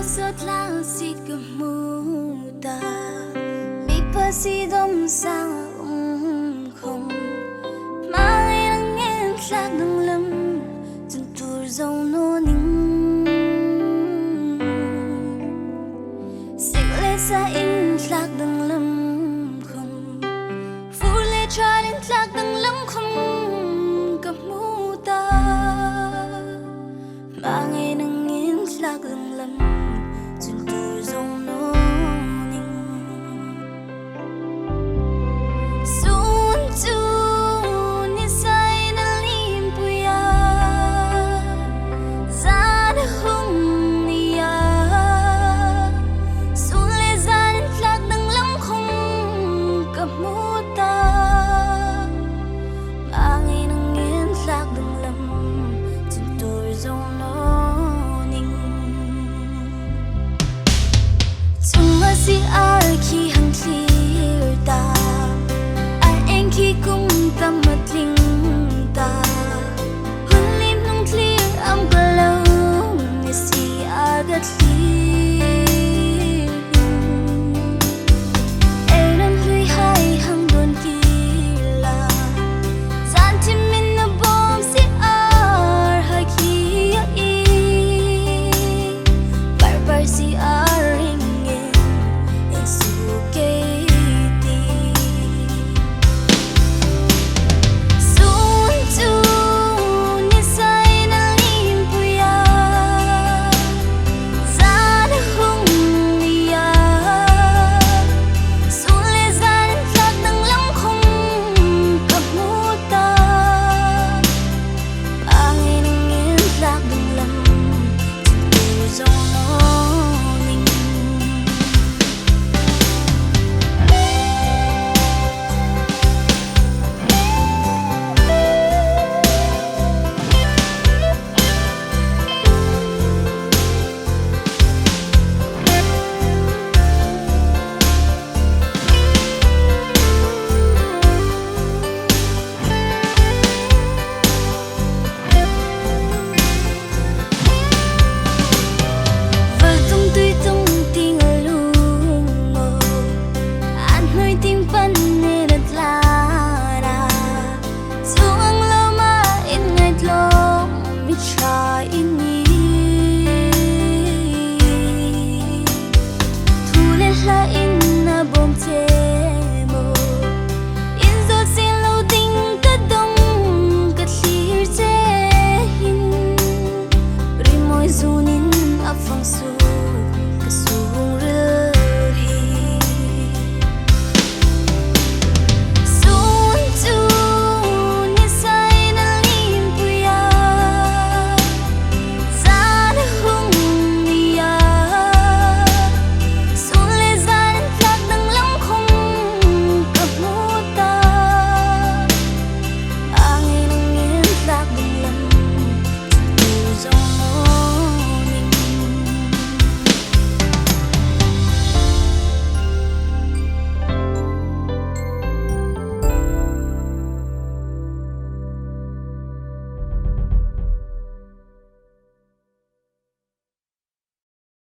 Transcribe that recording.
sot lao sit kamuta mi pasidom sang không mai nang nghen tlak nang lam chun tur zo no ning sig le sa in tlak dang lam không fu le cha in tlak dang lam không kamuta mai nang nghen tlak dang lam chun tur zo no ning sun tu ni sai na lim puya zan hung ni ya sun le zan tlak dang lam khum kamuta mai nang nghen tlak dang lam chun tur zo no si ar khi hằng clear ta ar anh khi cung tâm mặt linh ta hun lim nung clear am galau ni si ar gat